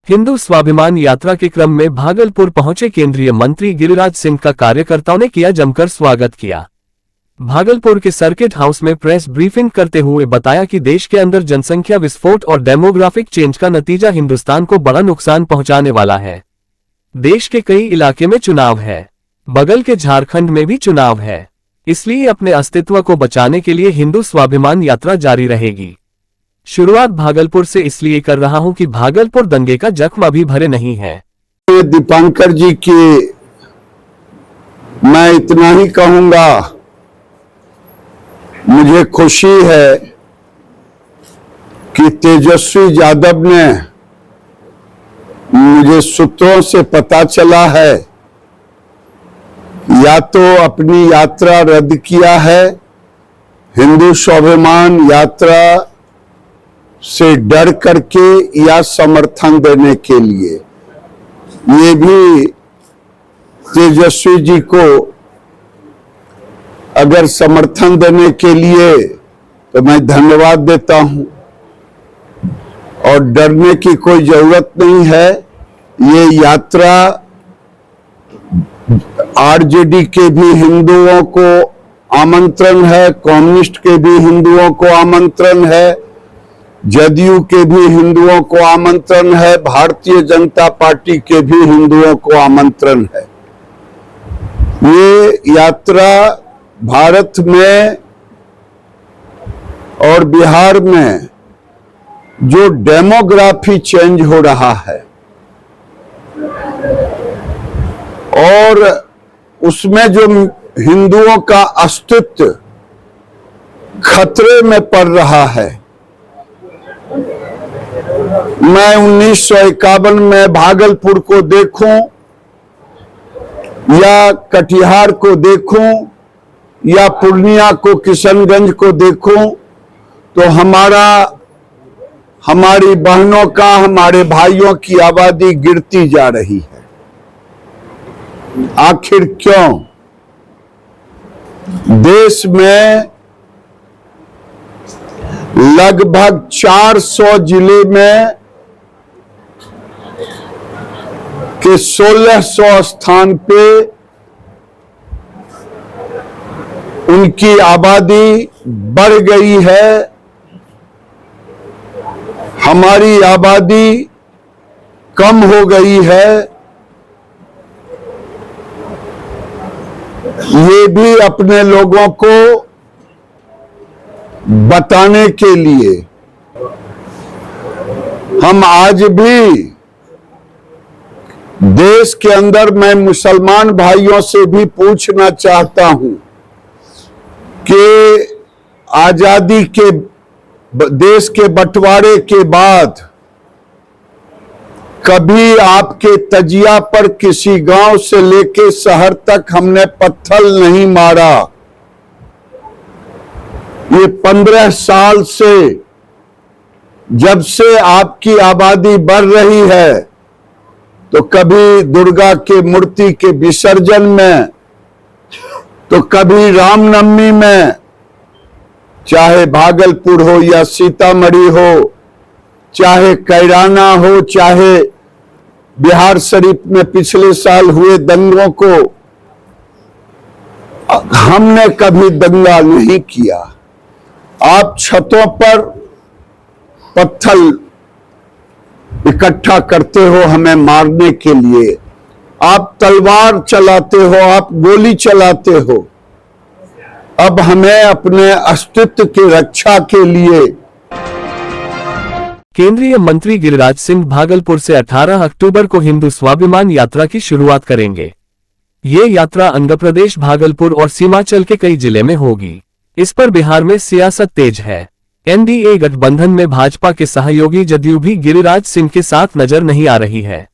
हिंदू स्वाभिमान यात्रा के क्रम में भागलपुर पहुंचे केंद्रीय मंत्री गिरिराज सिंह का कार्यकर्ताओं ने किया जमकर स्वागत किया। भागलपुर के सर्किट हाउस में प्रेस ब्रीफिंग करते हुए बताया कि देश के अंदर जनसंख्या विस्फोट और डेमोग्राफिक चेंज का नतीजा हिंदुस्तान को बड़ा नुकसान पहुंचाने वाला है। देश के कई इलाके में चुनाव है, बगल के झारखंड में भी चुनाव है, इसलिए अपने अस्तित्व को बचाने के लिए हिंदू स्वाभिमान यात्रा जारी रहेगी। शुरुआत भागलपुर से इसलिए कर रहा हूं कि भागलपुर दंगे का जख्म अभी भरे नहीं है। दीपांकर जी की मैं इतना ही कहूंगा, मुझे खुशी है कि तेजस्वी यादव ने, मुझे सूत्रों से पता चला है, या तो अपनी यात्रा रद्द किया है हिंदू स्वाभिमान यात्रा से डर करके या समर्थन देने के लिए। ये भी तेजस्वी जी को अगर समर्थन देने के लिए तो मैं धन्यवाद देता हूं, और डरने की कोई जरूरत नहीं है। ये यात्रा आरजेडी के भी हिंदुओं को आमंत्रण है, कम्युनिस्ट के भी हिंदुओं को आमंत्रण है, जदयू के भी हिंदुओं को आमंत्रण है, भारतीय जनता पार्टी के भी हिंदुओं को आमंत्रण है। ये यात्रा भारत में और बिहार में जो डेमोग्राफी चेंज हो रहा है और उसमें जो हिंदुओं का अस्तित्व खतरे में पड़ रहा है। मैं 1951 में भागलपुर को देखूं या कटिहार को देखूं या पूर्णिया को, किशनगंज को देखूं, तो हमारी बहनों का, हमारे भाइयों की आबादी गिरती जा रही है। आखिर क्यों? देश में लगभग 400 जिले में के 1600 स्थान पे उनकी आबादी बढ़ गई है। हमारी आबादी कम हो गई है। ये भी अपने लोगों को बताने के लिए हम आज भी देश के अंदर, मैं मुसलमान भाइयों से भी पूछना चाहता हूं कि आजादी के देश के बंटवारे के बाद कभी आपके तजिया पर किसी गांव से लेके शहर तक हमने पत्थर नहीं मारा। ये 15 साल से, जब से आपकी आबादी बढ़ रही है, तो कभी दुर्गा के मूर्ति के विसर्जन में, तो कभी रामनवमी में, चाहे भागलपुर हो या सीतामढ़ी हो, चाहे कैराना हो, चाहे बिहार शरीफ में पिछले साल हुए दंगों को, हमने कभी दंगा नहीं किया। आप छतों पर पत्थर इकट्ठा करते हो हमें मारने के लिए, आप तलवार चलाते हो, आप गोली चलाते हो। अब हमें अपने अस्तित्व की रक्षा के लिए। केंद्रीय मंत्री गिरिराज सिंह भागलपुर से 18 अक्टूबर को हिंदू स्वाभिमान यात्रा की शुरुआत करेंगे। ये यात्रा आंध्र प्रदेश, भागलपुर और सीमांचल के कई जिले में होगी। इस पर बिहार में सियासत तेज है। एनडीए गठबंधन में भाजपा के सहयोगी जदयू भी गिरिराज सिंह के साथ नजर नहीं आ रही है।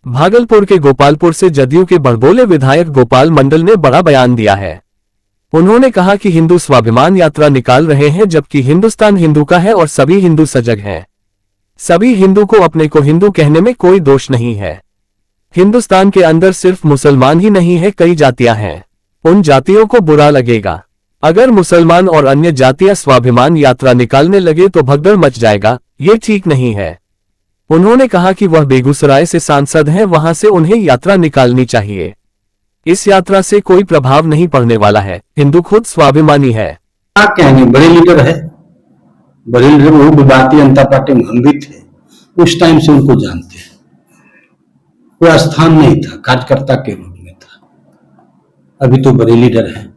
भागलपुर के गोपालपुर से जदयू के बड़बोले विधायक गोपाल मंडल ने बड़ा बयान दिया है। उन्होंने कहा कि हिंदू स्वाभिमान यात्रा निकाल रहे हैं, जबकि हिंदुस्तान हिंदू का है और सभी हिंदू सजग हैं। सभी हिंदू को अपने को हिंदू कहने में कोई दोष नहीं है। हिंदुस्तान के अंदर सिर्फ मुसलमान ही नहीं है, कई जातियां हैं। उन जातियों को बुरा लगेगा अगर मुसलमान और अन्य जातियां स्वाभिमान यात्रा निकालने लगे तो भगदड़ मच जाएगा। ये ठीक नहीं है। उन्होंने कहा कि वह बेगूसराय से सांसद हैं, वहां से उन्हें यात्रा निकालनी चाहिए। इस यात्रा से कोई प्रभाव नहीं पड़ने वाला है। हिंदू खुद स्वाभिमानी है। क्या कहेंगे, बड़े लीडर है, बड़े लीडर वो भारतीय जनता पार्टी में हम भी थे, उस टाइम से उनको जानते हैं। कोई स्थान नहीं था, कार्यकर्ता के रूप में था। अभी तो बड़े लीडर हैं।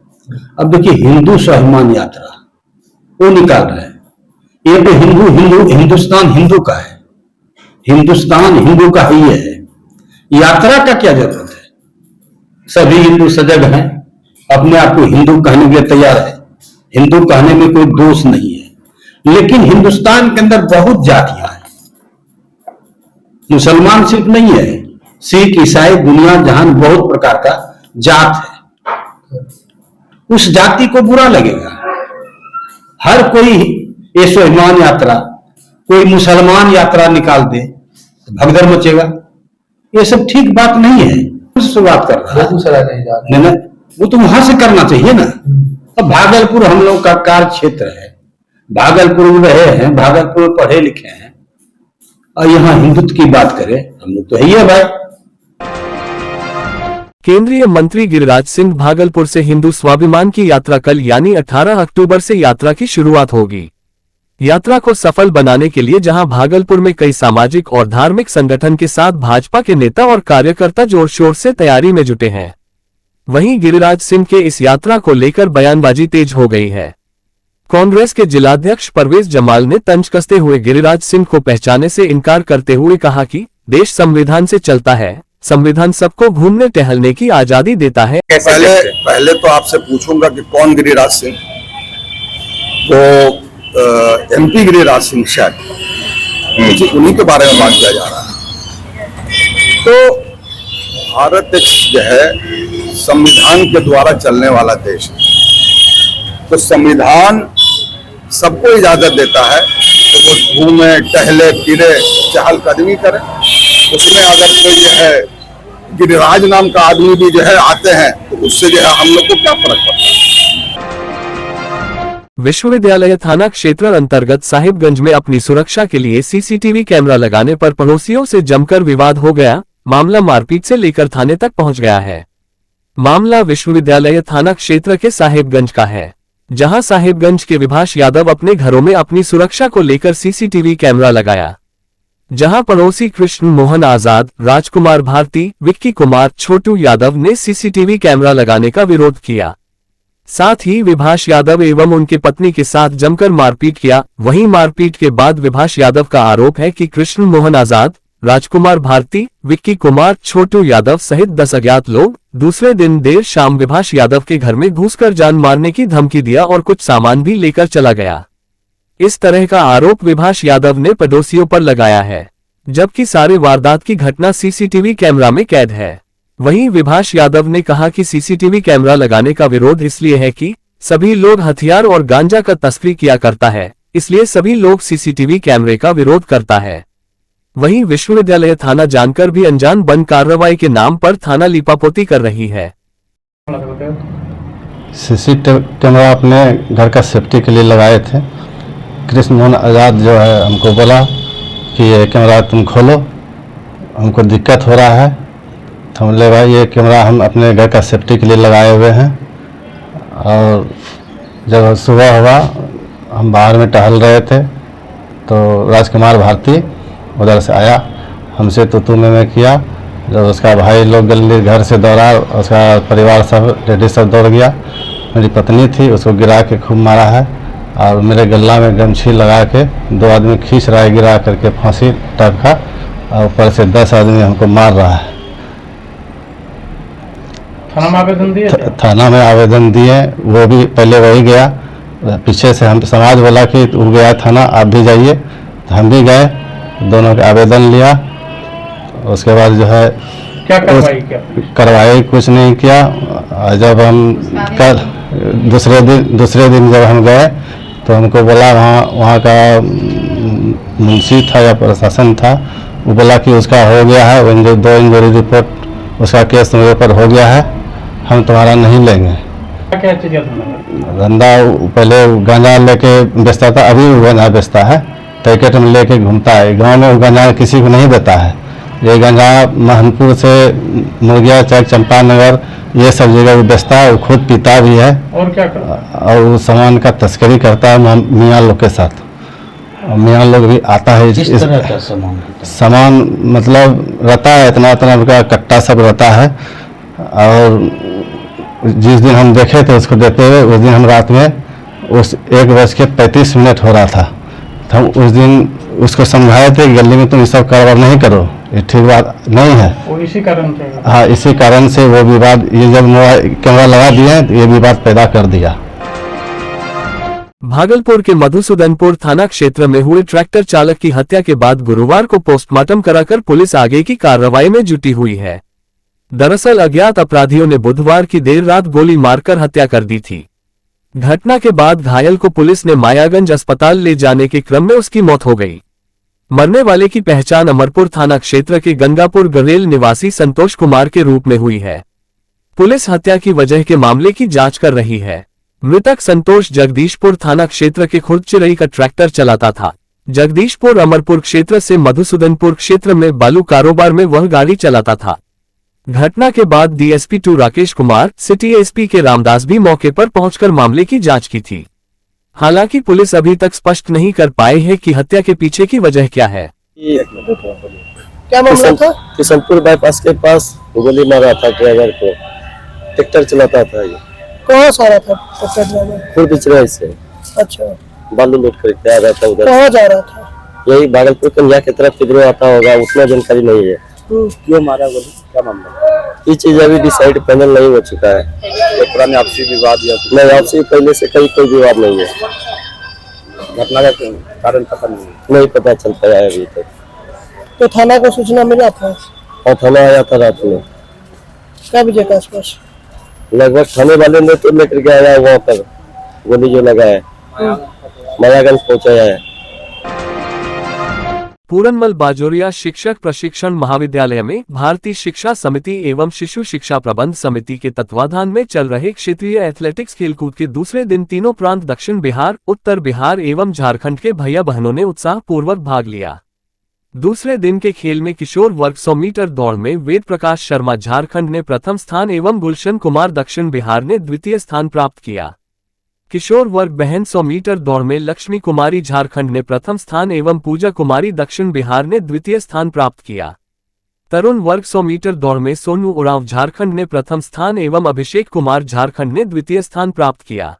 अब देखिए हिंदू स्वाभिमान यात्रा वो निकाल रहे हैं। ये तो हिंदुस्तान हिंदू का है, हिंदुस्तान हिंदू का ही है। यात्रा का क्या जरूरत है? सभी हिंदू सजग हैं, अपने आप को हिंदू कहने के लिए तैयार है। हिंदू कहने में कोई दोष नहीं है, लेकिन हिंदुस्तान के अंदर बहुत जातियां हैं। मुसलमान सिर्फ नहीं है, सिख ईसाई दुनिया जहान बहुत प्रकार का जात है। उस जाति को बुरा लगेगा। हर कोई ये स्वाभिमान यात्रा, कोई मुसलमान यात्रा निकाल दे तो भगदड़ मचेगा। ये सब ठीक बात नहीं है। शुरुआत कर रहा है ना, वो तो वहां से करना चाहिए ना। अब भागलपुर हम लोग का कार्य क्षेत्र है, भागलपुर में रहे हैं, भागलपुर में पढ़े लिखे हैं, और यहाँ हिंदुत्व की बात करें हम लोग तो है ही है भाई। केंद्रीय मंत्री गिरिराज सिंह भागलपुर से हिंदू स्वाभिमान की यात्रा कल यानी 18 अक्टूबर से यात्रा की शुरुआत होगी। यात्रा को सफल बनाने के लिए जहां भागलपुर में कई सामाजिक और धार्मिक संगठन के साथ भाजपा के नेता और कार्यकर्ता जोर शोर से तैयारी में जुटे हैं, वहीं गिरिराज सिंह के इस यात्रा को लेकर बयानबाजी तेज हो गई है। कांग्रेस के जिलाध्यक्ष परवेज जमाल ने तंज कसते हुए गिरिराज सिंह को पहचाने से इनकार करते हुए कहा कि देश संविधान से चलता है, संविधान सबको घूमने टहलने की आजादी देता है। पहले तो आपसे पूछूंगा कि कौन गिरिराज सिंह? तो एमपी गिरिराज सिंह शायद, उन्हीं के बारे में बात किया जा रहा है। तो भारत एक जो है संविधान के द्वारा चलने वाला देश है, तो संविधान सबको इजाजत देता है कि वो घूमे टहले फिरे चहलकदमी करे। उसमें अगर कोई जो है गिरिराज नाम का आदमी भी जो है आते हैं तो उससे जो है हम लोग को क्या फर्क पड़ता है। विश्वविद्यालय थाना क्षेत्र अंतर्गत साहिबगंज में अपनी सुरक्षा के लिए सीसीटीवी कैमरा लगाने पर पड़ोसियों से जमकर विवाद हो गया। मामला मारपीट से लेकर थाने तक पहुंच गया है। मामला विश्वविद्यालय थाना क्षेत्र के साहिबगंज का है, जहां साहिबगंज के विभाष यादव अपने घरों में अपनी सुरक्षा को लेकर सीसीटीवी कैमरा लगाया, जहां पड़ोसी कृष्ण मोहन आजाद, राजकुमार भारती, विक्की कुमार, छोटू यादव ने सीसीटीवी कैमरा लगाने का विरोध किया। साथ ही विभाष यादव एवं उनकी पत्नी के साथ जमकर मारपीट किया। वहीं मारपीट के बाद विभाष यादव का आरोप है कि कृष्ण मोहन आजाद, राजकुमार भारती, विक्की कुमार, छोटू यादव सहित 10 अज्ञात लोग दूसरे दिन देर शाम विभाष यादव के घर में घुसकर जान मारने की धमकी दिया और कुछ सामान भी लेकर चला गया। इस तरह का आरोप विभाष यादव ने पड़ोसियों पर लगाया है, जबकि सारे वारदात की घटना सीसीटीवी कैमरा में कैद है। वहीं विभाष यादव ने कहा कि सीसीटीवी कैमरा लगाने का विरोध इसलिए है कि सभी लोग हथियार और गांजा का तस्करी किया करता है, इसलिए सभी लोग सीसीटीवी कैमरे का विरोध करता है। वहीं विश्वविद्यालय थाना जानकर भी अनजान बन कार्रवाई के नाम पर थाना लीपापोती कर रही है। सीसीटीवी कैमरा अपने घर का सेफ्टी के लिए लगाए थे। कृष्ण मोहन आजाद जो है हमको बोला कि ये कैमरा तुम खोलो, हमको दिक्कत हो रहा है। तो हम बोले भाई ये कैमरा हम अपने घर का सेफ्टी के लिए लगाए हुए हैं। और जब सुबह हुआ हम बाहर में टहल रहे थे तो राजकुमार भारती उधर से आया, हमसे तो मैं किया। जब उसका भाई लोग जल्दी घर से दौड़ा, उसका परिवार सब लेडीज सब दौड़ गया। मेरी पत्नी थी, उसको गिरा के खूब मारा है और मेरे गला में गमछी लगा के 2 आदमी खींच रहा है गिरा करके फांसी टाइप का, और ऊपर से 10 आदमी हमको मार रहा है। थाना में आवेदन दिए? थाना में आवेदन दिए, वो भी पहले वही गया। पीछे से हम समाज बोला कि वो गया थाना, आप भी जाइए। तो हम भी गए, दोनों के आवेदन लिया। उसके बाद जो है क्या कार्रवाई कुछ नहीं किया। जब हम कल दूसरे दिन जब हम गए तो हमको बोला वहाँ का मुंशी था या प्रशासन था, वो बोला कि उसका हो गया है 2 इंजरी रिपोर्ट, उसका केस मेरे ऊपर हो गया है, हम तुम्हारा नहीं लेंगे। क्या चीज़ धंधा पहले गांजा लेके बेचता था, अभी वो गांजा बेचता है। पैकेट में लेके घूमता है। गांव में वो गंजा किसी को नहीं देता है। ये गंजा महनपुर से मुर्गिया चौक, चंपानगर, ये सब जगह वो बेचता है। वो खुद पीता भी है और क्या करता और वो सामान का तस्करी करता है मियाँ लोग के साथ। और मियाँ लोग भी आता है। किस तरह का सामान मतलब रहता है, इतना इतना का कट्टा सब रहता है। और जिस दिन हम देखे थे उसको देते हुए, उस दिन हम रात में उस 1:35 हो रहा था। तो हम उस दिन उसको समझाए थे कि गली में तुम ये सब कारोबार नहीं करो, ये ठीक बात नहीं है। वो इसी कारण से हाँ, इसी कारण से वो विवाद, ये जब कैमरा लगा दिए तो ये विवाद पैदा कर दिया। भागलपुर के मधुसूदनपुर थाना क्षेत्र में हुए ट्रैक्टर चालक की हत्या के बाद गुरुवार को पोस्टमार्टम कराकर पुलिस आगे की कार्रवाई में जुटी हुई है। दरअसल अज्ञात अपराधियों ने बुधवार की देर रात गोली मारकर हत्या कर दी थी। घटना के बाद घायल को पुलिस ने मायागंज अस्पताल ले जाने के क्रम में उसकी मौत हो गई। मरने वाले की पहचान अमरपुर थाना क्षेत्र के गंगापुर गरेल निवासी संतोष कुमार के रूप में हुई है। पुलिस हत्या की वजह के मामले की जांच कर रही है। मृतक संतोष जगदीशपुर थाना क्षेत्र के खुर्दचिरई का ट्रैक्टर चलाता था। जगदीशपुर अमरपुर क्षेत्र से मधुसूदनपुर क्षेत्र में बालू कारोबार में वह गाड़ी चलाता था। घटना के बाद DSP 2 Rakesh Kumar, city SP के रामदास भी मौके पर पहुंचकर मामले की जांच की थी। हालांकि पुलिस अभी तक स्पष्ट नहीं कर पाई है कि हत्या के पीछे की वजह क्या है। क्या मामला था? किशनपुर बाईपास के पास गोली मारा था ड्राइवर को। ट्रैक्टर चलाता था ये। कहाँ से आ रहा था ट्रैक्टर ड्राइवर? खुर्दचिरई से। अच्छा, बालू लोड करके आ रहा था उधर। कहाँ जा रहा था? यही भागलपुर कंजा की तरफ किधर आता होगा, उतना जानकारी नहीं है। क्यों मारा गोली? क्या मामला? ये चीज अभी डिसाइड फाइनल नहीं हो चुका है। तो पुराने आपसी विवाद या नहीं, आपसे पहले से कोई विवाद नहीं है। घटना का कारण पता नहीं पता चल पाया है अभी तक। तो थाना को सूचना मिला था? और थाना आया था रात में क्या बजे के आसपास? लगभग थाने वाले ने तो लेकर के आया वहाँ पर गोली जो लगा है, मायागंज पहुँचाया है। पूरनमल बाजोरिया शिक्षक प्रशिक्षण महाविद्यालय में भारतीय शिक्षा समिति एवं शिशु शिक्षा प्रबंध समिति के तत्वाधान में चल रहे क्षेत्रीय एथलेटिक्स खेलकूद के दूसरे दिन तीनों प्रांत दक्षिण बिहार, उत्तर बिहार एवं झारखंड के भैया बहनों ने उत्साहपूर्वक भाग लिया। दूसरे दिन के खेल में किशोर वर्ग 100 मीटर दौड़ में वेद प्रकाश शर्मा झारखंड ने प्रथम स्थान एवं गुलशन कुमार दक्षिण बिहार ने द्वितीय स्थान प्राप्त किया। किशोर वर्ग बहन 100 मीटर दौड़ में लक्ष्मी कुमारी झारखंड ने प्रथम स्थान एवं पूजा कुमारी दक्षिण बिहार ने द्वितीय स्थान प्राप्त किया। तरुण वर्ग 100 मीटर दौड़ में सोनू उरांव झारखंड ने प्रथम स्थान एवं अभिषेक कुमार झारखंड ने द्वितीय स्थान प्राप्त किया।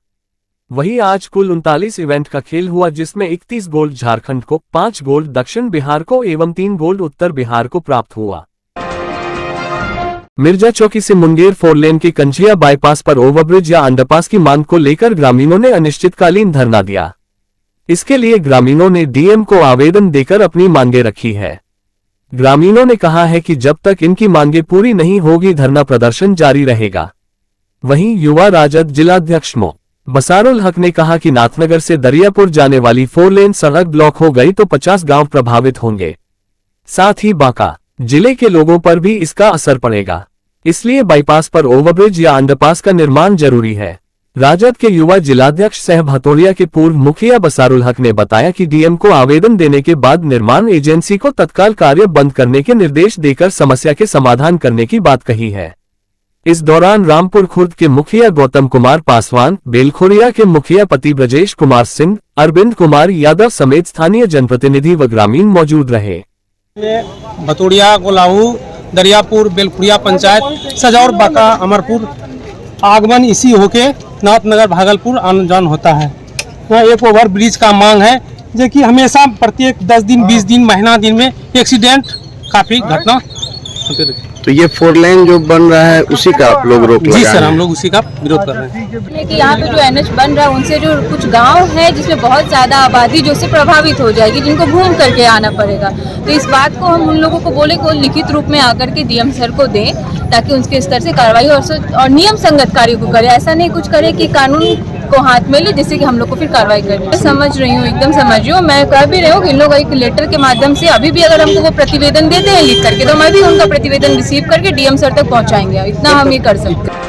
वहीं आज कुल 39 इवेंट का खेल हुआ, जिसमें 31 गोल्ड झारखंड को, 5 गोल्ड दक्षिण बिहार को एवं 3 गोल्ड उत्तर बिहार को प्राप्त हुआ। मिर्जा चौकी से मुंगेर 4 लेन के कंझिया बाईपास पर ओवरब्रिज या अंडरपास की मांग को लेकर ग्रामीणों ने अनिश्चितकालीन धरना दिया। इसके लिए ग्रामीणों ने डीएम को आवेदन देकर अपनी मांगे रखी है। ग्रामीणों ने कहा है कि जब तक इनकी मांगे पूरी नहीं होगी धरना प्रदर्शन जारी रहेगा। वहीं युवा राजद जिलाध्यक्ष मो बसारुल हक ने कहा कि नाथनगर से दरियापुर जाने वाली 4 लेन सड़क ब्लॉक हो गई तो 50 गांव प्रभावित होंगे। साथ ही बांका जिले के लोगों पर भी इसका असर पड़ेगा, इसलिए बाईपास पर ओवरब्रिज या अंडरपास का निर्माण जरूरी है। राजद के युवा जिलाध्यक्ष सह भतोरिया के पूर्व मुखिया बसारुल हक ने बताया कि डीएम को आवेदन देने के बाद निर्माण एजेंसी को तत्काल कार्य बंद करने के निर्देश देकर समस्या के समाधान करने की बात कही है। इस दौरान रामपुर खुर्द के मुखिया गौतम कुमार पासवान, बेलखोरिया के मुखिया पति ब्रजेश कुमार सिंह, अरविंद कुमार यादव समेत स्थानीय जनप्रतिनिधि व ग्रामीण मौजूद रहे। भतोड़िया, गोलाऊ, दरियापुर, बेलखुरिया पंचायत, सजौर, बांका, अमरपुर आगमन इसी होके नाथनगर भागलपुर आने जान होता है। वहाँ एक ओवर ब्रिज का मांग है, जो कि हमेशा प्रत्येक 10 दिन 20 दिन महीना दिन में एक्सीडेंट काफी घटना होते रहती है। तो ये 4 लेन जो बन रहा है उसी का आप लोग रोक जी सर, हम लोग उसी का विरोध कर रहे हैं। कि यहाँ पे जो एनएच बन रहा है उनसे जो कुछ गांव है जिसमें बहुत ज्यादा आबादी जो से प्रभावित हो जाएगी, जिनको घूम करके आना पड़ेगा। तो इस बात को हम उन लोगों को बोले को लिखित रूप में आकर के डीएम सर को दें, ताकि उसके स्तर से कार्रवाई और नियम संगत कार्य को करे। ऐसा नहीं कुछ करे कि कानून को हाथ में ले जिससे कि हम लोग को फिर कार्रवाई करें। मैं समझ रही हूँ, एकदम समझ रही हूँ। मैं कह भी रही हूँ कि इन लोग एक लेटर के माध्यम से अभी भी अगर हमको वो प्रतिवेदन देते हैं लिख करके, तो मैं भी उनका प्रतिवेदन रिसीव करके डीएम सर तक पहुँचाएंगे। इतना हम ये कर सकते हैं।